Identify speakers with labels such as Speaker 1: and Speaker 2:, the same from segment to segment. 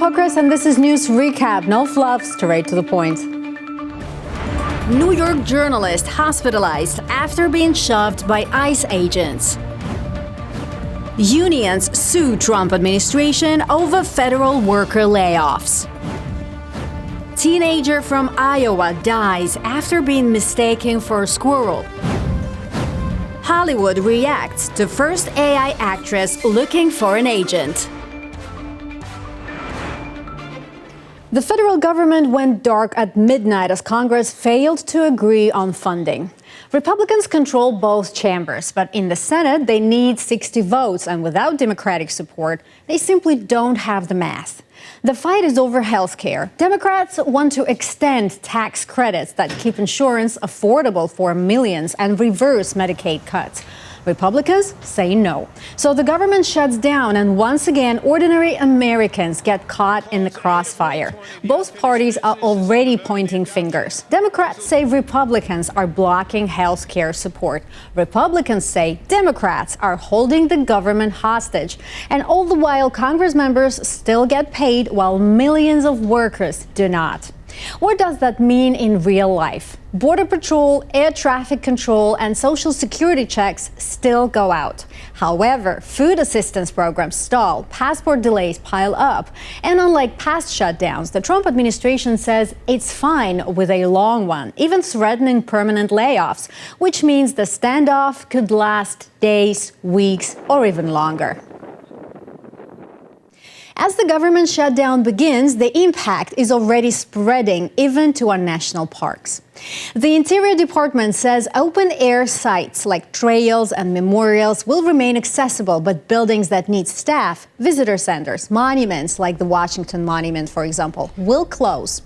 Speaker 1: Hookress, and this is News Recap. No fluff, straight to the point. New York journalist hospitalized after being shoved by ICE agents. Unions sue Trump administration over federal worker layoffs. Teenager from Iowa dies after being mistaken for a squirrel. Hollywood reacts to first AI actress looking for an agent. The federal government went dark at midnight as Congress failed to agree on funding. Republicans control both chambers, but in the Senate, they need 60 votes, and without Democratic support, they simply don't have the math. The fight is over health care. Democrats want to extend tax credits that keep insurance affordable for millions and reverse Medicaid cuts. Republicans say no. So the government shuts down, and once again, ordinary Americans get caught in the crossfire. Both parties are already pointing fingers. Democrats say Republicans are blocking health care support. Republicans say Democrats are holding the government hostage. And all the while, Congress members still get paid while millions of workers do not. What does that mean in real life? Border Patrol, air traffic control, and Social Security checks still go out. However, food assistance programs stall, passport delays pile up, and unlike past shutdowns, the Trump administration says it's fine with a long one, even threatening permanent layoffs, which means the standoff could last days, weeks, or even longer. As the government shutdown begins, the impact is already spreading even to our national parks. The Interior Department says open-air sites like trails and memorials will remain accessible, but buildings that need staff, visitor centers, monuments like the Washington Monument, for example, will close.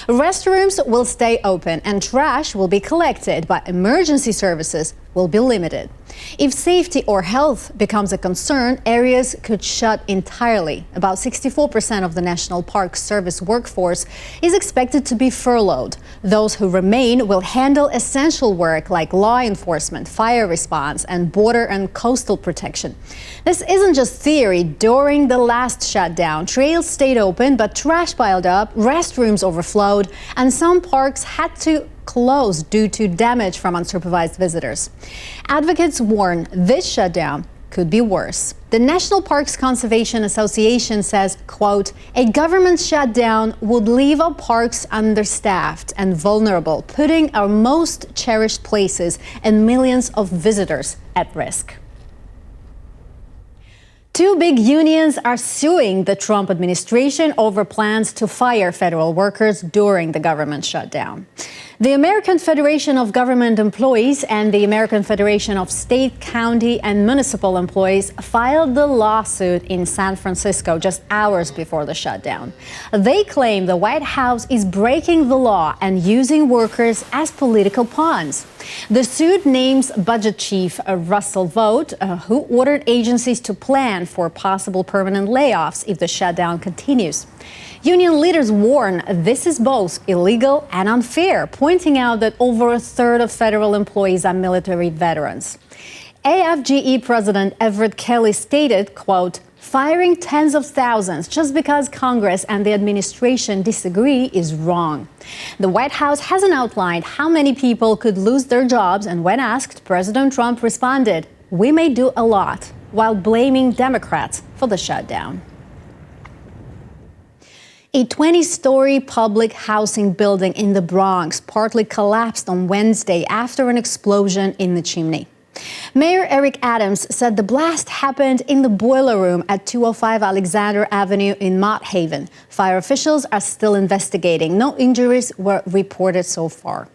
Speaker 1: Restrooms will stay open and trash will be collected, but emergency services will be limited. If safety or health becomes a concern, areas could shut entirely. About 64% of the National Park Service workforce is expected to be furloughed. Those who remain will handle essential work like law enforcement, fire response, and border and coastal protection. This isn't just theory. During the last shutdown, trails stayed open, but trash piled up, restrooms overflowed, and some parks had to close due to damage from unsupervised visitors. Advocates warn this shutdown could be worse. The National Parks Conservation Association says, quote, a government shutdown would leave our parks understaffed and vulnerable, putting our most cherished places and millions of visitors at risk. Two big unions are suing the Trump administration over plans to fire federal workers during the government shutdown. The American Federation of Government Employees and the American Federation of State, County, and Municipal Employees filed the lawsuit in San Francisco just hours before the shutdown. They claim the White House is breaking the law and using workers as political pawns. The suit names Budget Chief Russell Vought, who ordered agencies to plan for possible permanent layoffs if the shutdown continues. Union leaders warn this is both illegal and unfair, pointing out that over a third of federal employees are military veterans. AFGE President Everett Kelly stated, quote, firing tens of thousands just because Congress and the administration disagree is wrong. The White House hasn't outlined how many people could lose their jobs, and when asked, President Trump responded, we may do a lot, while blaming Democrats for the shutdown. A 20-story public housing building in the Bronx partly collapsed on Wednesday after an explosion in the chimney. Mayor Eric Adams said the blast happened in the boiler room at 205 Alexander Avenue in Mott Haven. Fire officials are still investigating. No injuries were reported so far.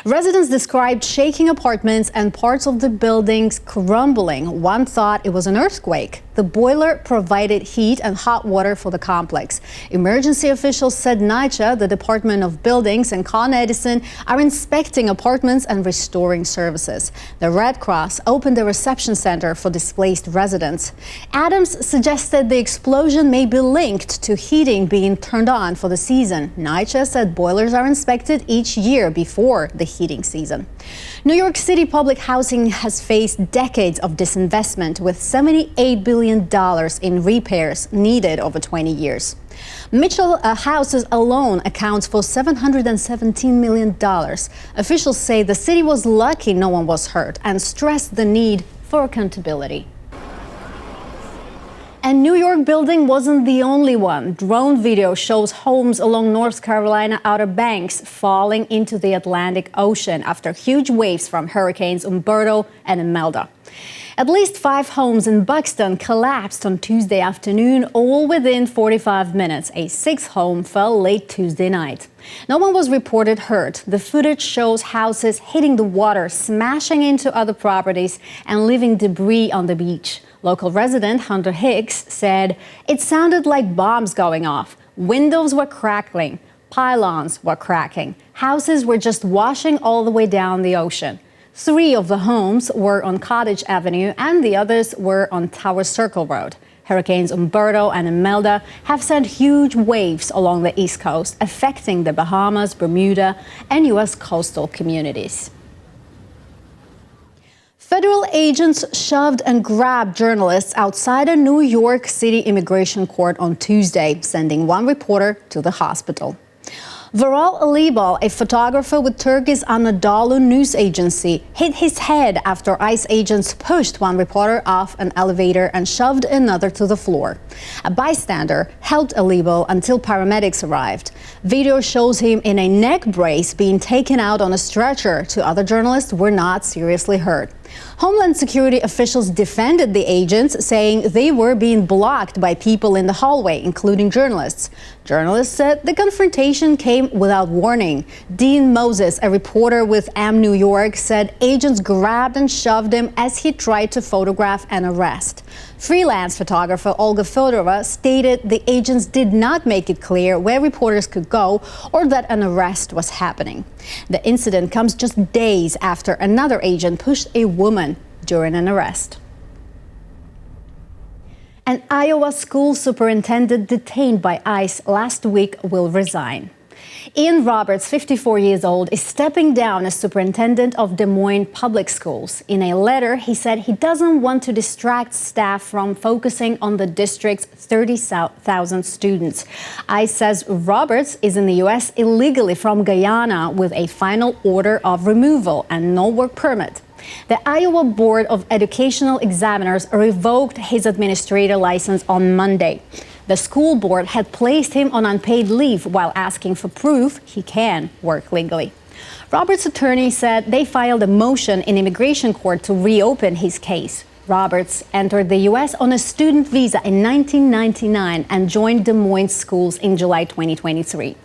Speaker 1: Residents described shaking apartments and parts of the buildings crumbling. One thought it was an earthquake. The boiler provided heat and hot water for the complex. Emergency officials said NYCHA, the Department of Buildings, and Con Edison are inspecting apartments and restoring services. The Red Cross opened a reception center for displaced residents. Adams suggested the explosion may be linked to heating being turned on for the season. NYCHA said boilers are inspected each year before the heating season. New York City public housing has faced decades of disinvestment with $78 billion in repairs needed over 20 years. Mitchell Houses alone accounts for $717 million. Officials say the city was lucky no one was hurt and stressed the need for accountability. And New York building wasn't the only one. Drone video shows homes along North Carolina Outer Banks falling into the Atlantic Ocean after huge waves from hurricanes Umberto and Imelda. At least 5 homes in Buxton collapsed on Tuesday afternoon, all within 45 minutes. A 6th home fell late Tuesday night. No one was reported hurt. The footage shows houses hitting the water, smashing into other properties, and leaving debris on the beach. Local resident Hunter Hicks said it sounded like bombs going off. Windows were crackling, pylons were cracking. Houses were just washing all the way down the ocean. 3 of the homes were on Cottage Avenue and the others were on Tower Circle Road. Hurricanes Umberto and Imelda have sent huge waves along the East Coast, affecting the Bahamas, Bermuda, and U.S. coastal communities. Federal agents shoved and grabbed journalists outside a New York City immigration court on Tuesday, sending 1 reporter to the hospital. Viral Alibal, a photographer with Turkey's Anadolu news agency, hit his head after ICE agents pushed 1 reporter off an elevator and shoved another to the floor. A bystander helped Alibal until paramedics arrived. Video shows him in a neck brace being taken out on a stretcher. 2 other journalists were not seriously hurt. Homeland Security officials defended the agents, saying they were being blocked by people in the hallway, including journalists. Journalists said the confrontation came without warning. Dean Moses, a reporter with AM New York, said agents grabbed and shoved him as he tried to photograph an arrest. Freelance photographer Olga Fedorova stated the agents did not make it clear where reporters could go or that an arrest was happening. The incident comes just days after another agent pushed a woman during an arrest. An Iowa school superintendent detained by ICE last week will resign. Ian Roberts, 54 years old, is stepping down as superintendent of Des Moines Public Schools. In a letter, he said he doesn't want to distract staff from focusing on the district's 30,000 students. ICE says Roberts is in the U.S. illegally from Guyana with a final order of removal and no work permit. The Iowa Board of Educational Examiners revoked his administrator license on Monday. The school board had placed him on unpaid leave while asking for proof he can work legally. Roberts' attorney said they filed a motion in immigration court to reopen his case. Roberts entered the U.S. on a student visa in 1999 and joined Des Moines schools in July 2023.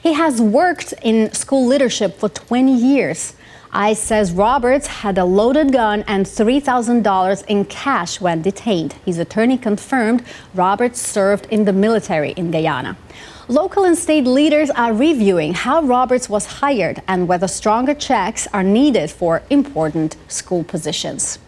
Speaker 1: He has worked in school leadership for 20 years. ICE says Roberts had a loaded gun and $3,000 in cash when detained. His attorney confirmed Roberts served in the military in Guyana. Local and state leaders are reviewing how Roberts was hired and whether stronger checks are needed for important school positions.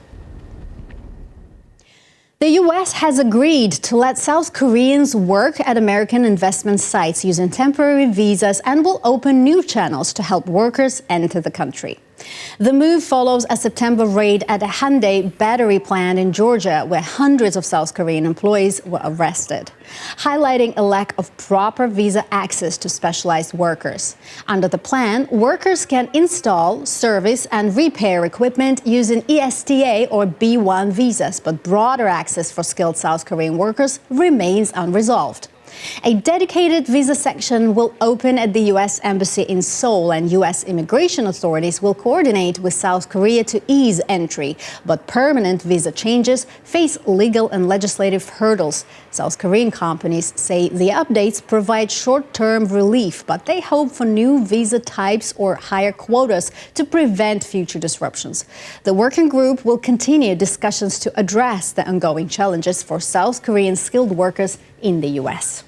Speaker 1: The U.S. has agreed to let South Koreans work at American investment sites using temporary visas and will open new channels to help workers enter the country. The move follows a September raid at a Hyundai battery plant in Georgia, where hundreds of South Korean employees were arrested, highlighting a lack of proper visa access to specialized workers. Under the plan, workers can install, service, and repair equipment using ESTA or B1 visas, but broader access for skilled South Korean workers remains unresolved. A dedicated visa section will open at the U.S. Embassy in Seoul, and U.S. immigration authorities will coordinate with South Korea to ease entry. But permanent visa changes face legal and legislative hurdles. South Korean companies say the updates provide short-term relief, but they hope for new visa types or higher quotas to prevent future disruptions. The working group will continue discussions to address the ongoing challenges for South Korean skilled workers in the U.S.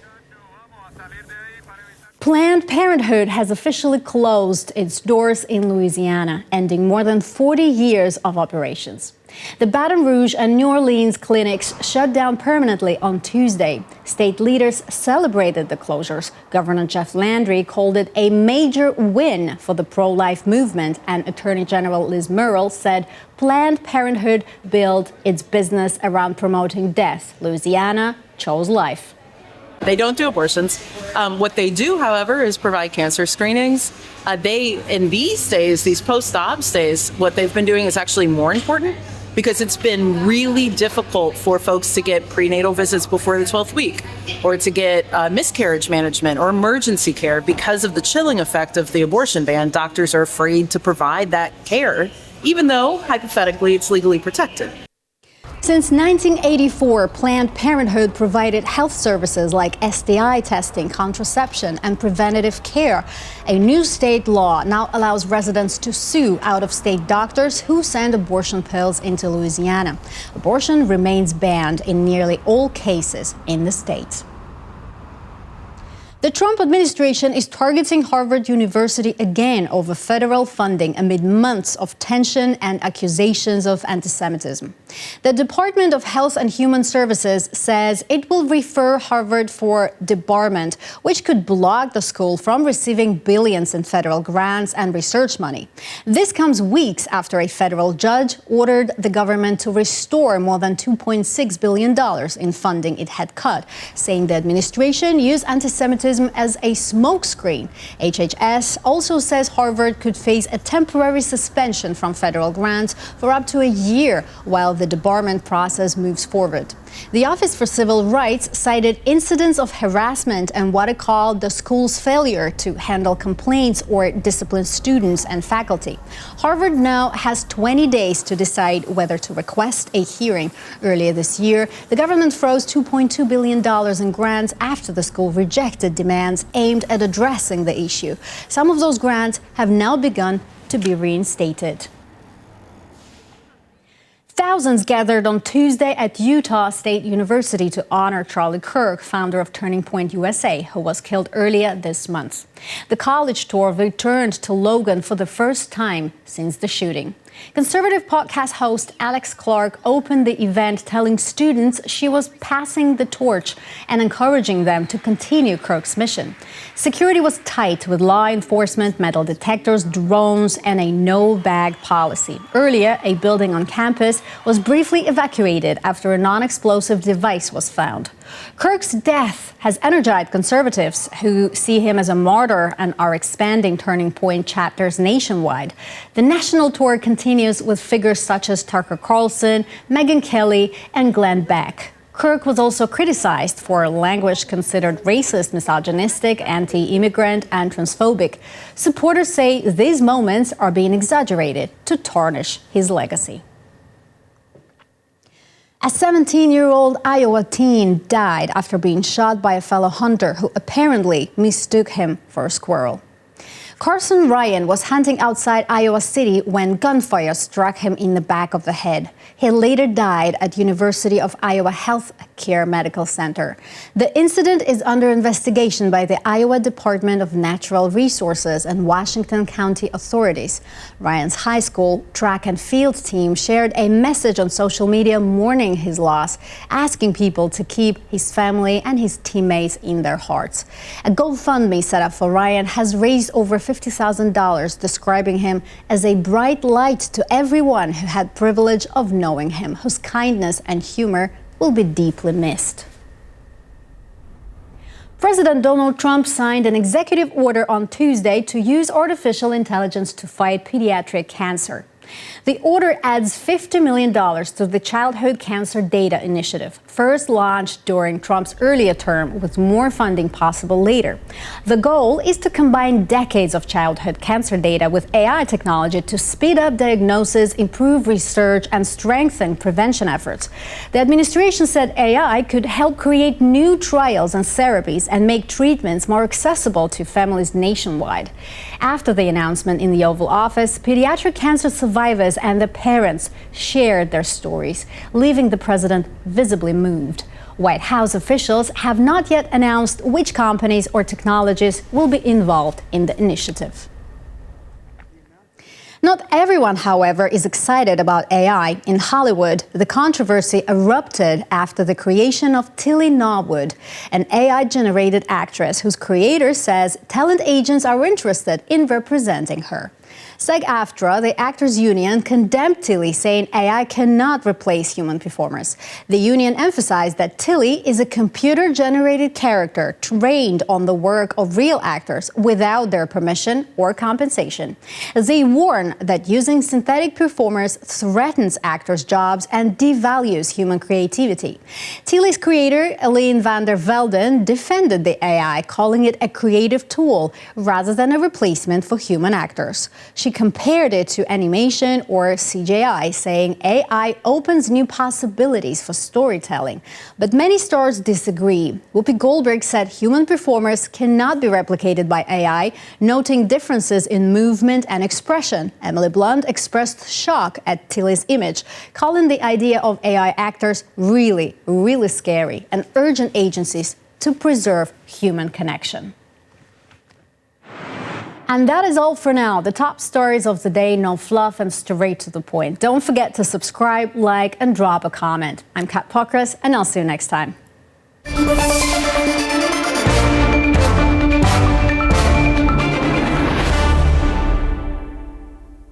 Speaker 1: Planned Parenthood has officially closed its doors in Louisiana, ending more than 40 years of operations. The Baton Rouge and New Orleans clinics shut down permanently on Tuesday. State leaders celebrated the closures. Governor Jeff Landry called it a major win for the pro-life movement, and Attorney General Liz Murrill said Planned Parenthood built its business around promoting death. Louisiana chose life.
Speaker 2: They don't do abortions. What they do, however, is provide cancer screenings. In these days, these post-op days, what they've been doing is actually more important because it's been really difficult for folks to get prenatal visits before the 12th week or to get miscarriage management or emergency care because of the chilling effect of the abortion ban. Doctors are afraid to provide that care, even though, hypothetically, it's legally protected.
Speaker 1: Since 1984, Planned Parenthood provided health services like STI testing, contraception, and preventative care. A new state law now allows residents to sue out-of-state doctors who send abortion pills into Louisiana. Abortion remains banned in nearly all cases in the state. The Trump administration is targeting Harvard University again over federal funding amid months of tension and accusations of anti-Semitism. The Department of Health and Human Services says it will refer Harvard for debarment, which could block the school from receiving billions in federal grants and research money. This comes weeks after a federal judge ordered the government to restore more than $2.6 billion in funding it had cut, saying the administration used anti-Semitism as a smokescreen. HHS also says Harvard could face a temporary suspension from federal grants for up to a year while the debarment process moves forward. The Office for Civil Rights cited incidents of harassment and what it called the school's failure to handle complaints or discipline students and faculty. Harvard now has 20 days to decide whether to request a hearing. Earlier this year, the government froze $2.2 billion in grants after the school rejected demands aimed at addressing the issue. Some of those grants have now begun to be reinstated. Thousands gathered on Tuesday at Utah State University to honor Charlie Kirk, founder of Turning Point USA, who was killed earlier this month. The college tour returned to Logan for the first time since the shooting. Conservative podcast host Alex Clark opened the event telling students she was passing the torch and encouraging them to continue Kirk's mission. Security was tight with law enforcement, metal detectors, drones, and a no-bag policy. Earlier, a building on campus was briefly evacuated after a non-explosive device was found. Kirk's death has energized conservatives who see him as a martyr and are expanding Turning Point chapters nationwide. The national tour continues with figures such as Tucker Carlson, Megyn Kelly, and Glenn Beck. Kirk was also criticized for language considered racist, misogynistic, anti-immigrant, and transphobic. Supporters say these moments are being exaggerated to tarnish his legacy. A 17-year-old Iowa teen died after being shot by a fellow hunter who apparently mistook him for a squirrel. Carson Ryan was hunting outside Iowa City when gunfire struck him in the back of the head. He later died at University of Iowa Health Care Medical Center. The incident is under investigation by the Iowa Department of Natural Resources and Washington County authorities. Ryan's high school track and field team shared a message on social media mourning his loss, asking people to keep his family and his teammates in their hearts. A GoFundMe set up for Ryan has raised over $50,000, describing him as a bright light to everyone who had privilege of knowing him, whose kindness and humor will be deeply missed. President Donald Trump signed an executive order on Tuesday to use artificial intelligence to fight pediatric cancer. The order adds $50 million to the Childhood Cancer Data Initiative, first launched during Trump's earlier term, with more funding possible later. The goal is to combine decades of childhood cancer data with AI technology to speed up diagnosis, improve research, and strengthen prevention efforts. The administration said AI could help create new trials and therapies and make treatments more accessible to families nationwide. After the announcement in the Oval Office, pediatric cancer survivors and their parents shared their stories, leaving the president visibly moved. White House officials have not yet announced which companies or technologies will be involved in the initiative. Not everyone, however, is excited about AI. In Hollywood, the controversy erupted after the creation of Tilly Norwood, an AI-generated actress whose creator says talent agents are interested in representing her. SAG-AFTRA, the actors union, condemned Tilly, saying AI cannot replace human performers. The union emphasized that Tilly is a computer-generated character trained on the work of real actors without their permission or compensation. They warn that using synthetic performers threatens actors' jobs and devalues human creativity. Tilly's creator, Elaine van der Velden, defended the AI, calling it a creative tool rather than a replacement for human actors. She compared it to animation or CGI, saying AI opens new possibilities for storytelling. But many stars disagree. Whoopi Goldberg said human performers cannot be replicated by AI, noting differences in movement and expression. Emily Blunt expressed shock at Tilly's image, calling the idea of AI actors really, really scary, and urging agencies to preserve human connection. And that is all for now. The top stories of the day, no fluff and straight to the point. Don't forget to subscribe, like, and drop a comment. I'm Kat Pokras, and I'll see you next time.